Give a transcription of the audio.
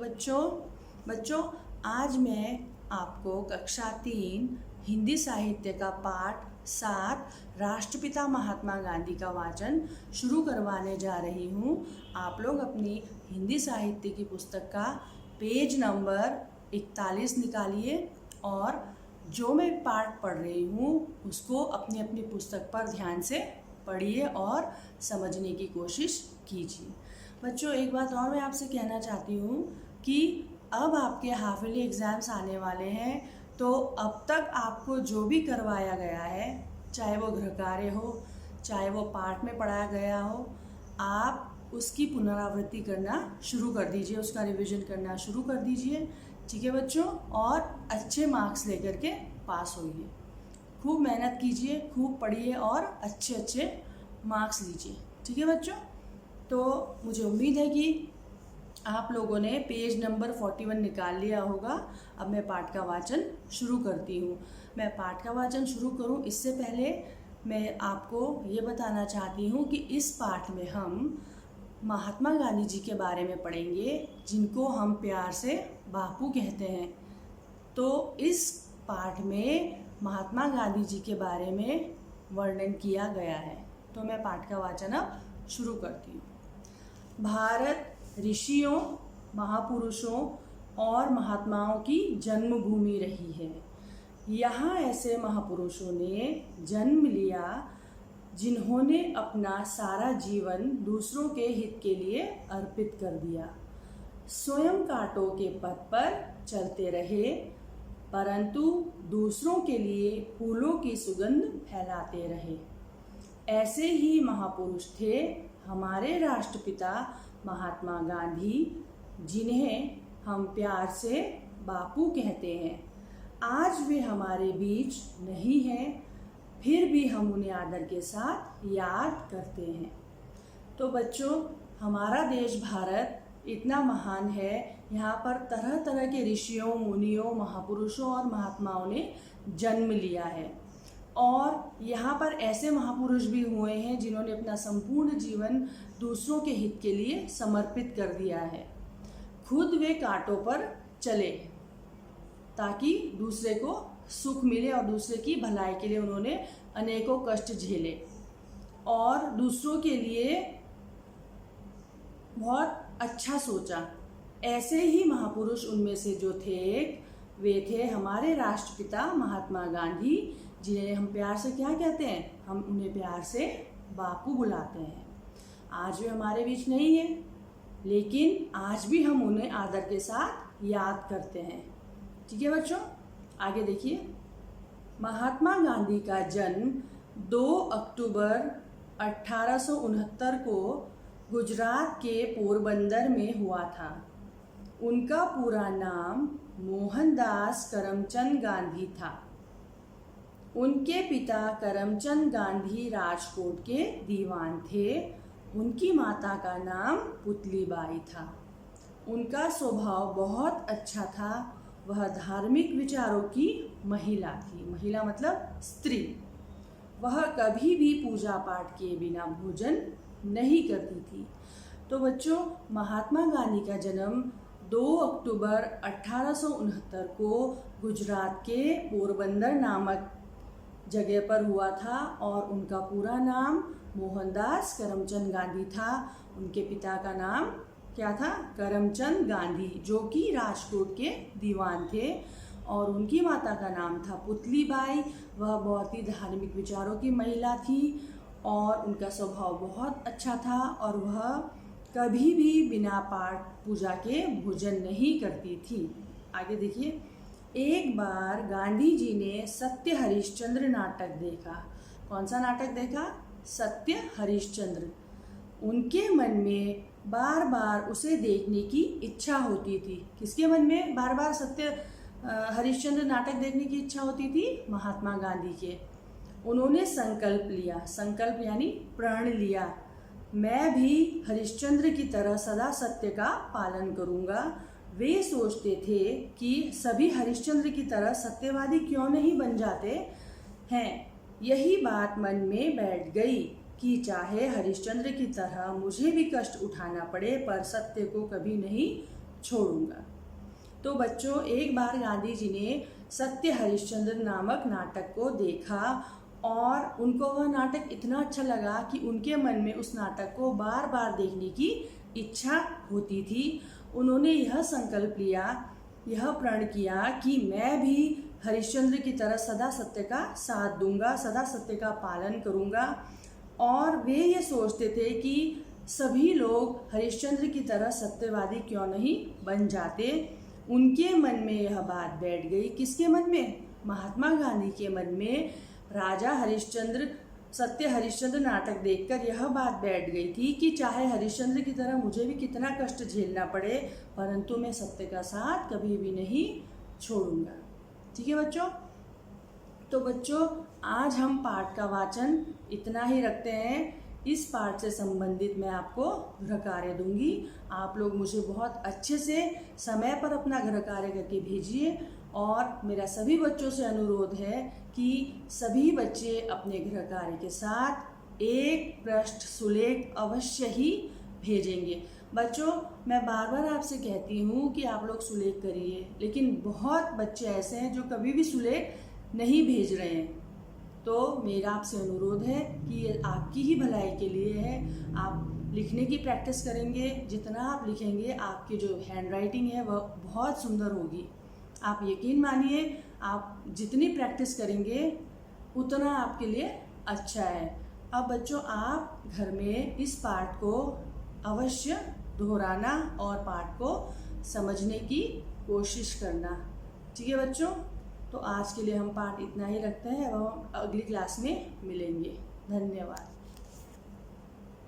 बच्चों आज मैं आपको कक्षा 3 हिंदी साहित्य का पाठ 7 राष्ट्रपिता महात्मा गांधी का वाचन शुरू करवाने जा रही हूँ। आप लोग अपनी हिंदी साहित्य की पुस्तक का पेज नंबर 41 निकालिए और जो मैं पाठ पढ़ रही हूँ उसको अपनी अपनी पुस्तक पर ध्यान से पढ़िए और समझने की कोशिश कीजिए। बच्चों, एक बात और मैं आपसे कहना चाहती हूँ कि अब आपके हाफ ईयरली एग्ज़ाम्स आने वाले हैं, तो अब तक आपको जो भी करवाया गया है, चाहे वो गृह कार्य हो, चाहे वो पाठ में पढ़ाया गया हो, आप उसकी पुनरावृत्ति करना शुरू कर दीजिए, उसका रिवीजन करना शुरू कर दीजिए। ठीक है बच्चों, और अच्छे मार्क्स लेकर के पास होइए। खूब मेहनत कीजिए, खूब पढ़िए और अच्छे मार्क्स लीजिए। ठीक है बच्चों, तो मुझे उम्मीद है कि आप लोगों ने पेज नंबर 41 निकाल लिया होगा। अब मैं पाठ का वाचन शुरू करती हूँ। मैं पाठ का वाचन शुरू करूँ इससे पहले मैं आपको ये बताना चाहती हूँ कि इस पाठ में हम महात्मा गांधी जी के बारे में पढ़ेंगे, जिनको हम प्यार से बापू कहते हैं। तो इस पाठ में महात्मा गांधी जी के बारे में वर्णन किया गया है। तो मैं पाठ का वाचन अब शुरू करती हूँ। भारत ऋषियों, महापुरुषों और महात्माओं की जन्मभूमि रही है। यहाँ ऐसे महापुरुषों ने जन्म लिया जिन्होंने अपना सारा जीवन दूसरों के हित के लिए अर्पित कर दिया। स्वयं कांटों के पथ पर चलते रहे, परंतु दूसरों के लिए फूलों की सुगंध फैलाते रहे। ऐसे ही महापुरुष थे हमारे राष्ट्रपिता महात्मा गांधी, जिन्हें हम प्यार से बापू कहते हैं। आज वे हमारे बीच नहीं हैं, फिर भी हम उन्हें आदर के साथ याद करते हैं। तो बच्चों, हमारा देश भारत इतना महान है, यहाँ पर तरह तरह के ऋषियों, मुनियों, महापुरुषों और महात्माओं ने जन्म लिया है। और यहाँ पर ऐसे महापुरुष भी हुए हैं जिन्होंने अपना संपूर्ण जीवन दूसरों के हित के लिए समर्पित कर दिया है। खुद वे कांटों पर चले ताकि दूसरे को सुख मिले और दूसरे की भलाई के लिए उन्होंने अनेकों कष्ट झेले और दूसरों के लिए बहुत अच्छा सोचा। ऐसे ही महापुरुष उनमें से जो थे, वे थे हमारे राष्ट्रपिता महात्मा गांधी, जिन्हें हम प्यार से क्या कहते हैं? हम उन्हें प्यार से बापू बुलाते हैं। आज वे हमारे बीच नहीं है, लेकिन आज भी हम उन्हें आदर के साथ याद करते हैं। ठीक है बच्चों, आगे देखिए। महात्मा गांधी का जन्म 2 अक्टूबर 1869 को गुजरात के पोरबंदर में हुआ था। उनका पूरा नाम मोहनदास करमचंद गांधी था। उनके पिता करमचंद गांधी राजकोट के दीवान थे। उनकी माता का नाम पुतलीबाई था। उनका स्वभाव बहुत अच्छा था। वह धार्मिक विचारों की महिला थी। महिला मतलब स्त्री। वह कभी भी पूजा पाठ किए बिना भोजन नहीं करती थी। तो बच्चों, महात्मा गांधी का जन्म 2 अक्टूबर 1869 को गुजरात के पोरबंदर नामक जगह पर हुआ था और उनका पूरा नाम मोहनदास करमचंद गांधी था। उनके पिता का नाम क्या था? करमचंद गांधी, जो कि राजकोट के दीवान थे। और उनकी माता का नाम था पुतलीबाई। वह बहुत ही धार्मिक विचारों की महिला थी और उनका स्वभाव बहुत अच्छा था और वह कभी भी बिना पाठ पूजा के भोजन नहीं करती थी। आगे देखिए। एक बार गांधी जी ने सत्य हरिश्चंद्र नाटक देखा। कौन सा नाटक देखा? सत्य हरिश्चंद्र। उनके मन में बार बार उसे देखने की इच्छा होती थी। किसके मन में बार बार सत्य हरिश्चंद्र नाटक देखने की इच्छा होती थी? महात्मा गांधी के। उन्होंने संकल्प लिया। संकल्प यानी प्रण लिया, मैं भी हरिश्चंद्र की तरह सदा सत्य का पालन करूंगा। वे सोचते थे कि सभी हरिश्चंद्र की तरह सत्यवादी क्यों नहीं बन जाते हैं। यही बात मन में बैठ गई कि चाहे हरिश्चंद्र की तरह मुझे भी कष्ट उठाना पड़े, पर सत्य को कभी नहीं छोड़ूंगा। तो बच्चों, एक बार गांधी जी ने सत्य हरिश्चंद्र नामक नाटक को देखा और उनको वह नाटक इतना अच्छा लगा कि उनके मन में उस नाटक को बार बार देखने की इच्छा होती थी। उन्होंने यह संकल्प लिया, यह प्रण किया कि मैं भी हरिश्चंद्र की तरह सदा सत्य का साथ दूंगा, सदा सत्य का पालन करूंगा। और वे ये सोचते थे कि सभी लोग हरिश्चंद्र की तरह सत्यवादी क्यों नहीं बन जाते। उनके मन में यह बात बैठ गई। किसके मन में? महात्मा गांधी के मन में। राजा हरिश्चंद्र, सत्य हरिश्चंद्र नाटक देखकर यह बात बैठ गई थी कि चाहे हरिश्चंद्र की तरह मुझे भी कितना कष्ट झेलना पड़े, परंतु मैं सत्य का साथ कभी भी नहीं छोड़ूंगा। ठीक है बच्चों? तो बच्चों, आज हम पाठ का वाचन इतना ही रखते हैं। इस पाठ से संबंधित मैं आपको गृह कार्य दूंगी। आप लोग मुझे बहुत अच्छे से समय पर अपना गृह कार्य करके भेजिए। और मेरा सभी बच्चों से अनुरोध है कि सभी बच्चे अपने गृह कार्य के साथ एक पृष्ठ सुलेख अवश्य ही भेजेंगे। बच्चों, मैं बार बार आपसे कहती हूँ कि आप लोग सुलेख करिए, लेकिन बहुत बच्चे ऐसे हैं जो कभी भी सुलेख नहीं भेज रहे हैं। तो मेरा आपसे अनुरोध है कि ये आपकी ही भलाई के लिए है। आप लिखने की प्रैक्टिस करेंगे, जितना आप लिखेंगे आपकी जो हैंड राइटिंग है वह बहुत सुंदर होगी। आप यकीन मानिए, आप जितनी प्रैक्टिस करेंगे उतना आपके लिए अच्छा है। अब बच्चों, आप घर में इस पाठ को अवश्य दोहराना और पाठ को समझने की कोशिश करना। ठीक है बच्चों? तो आज के लिए हम पाठ इतना ही रखते हैं और अगली क्लास में मिलेंगे। धन्यवाद।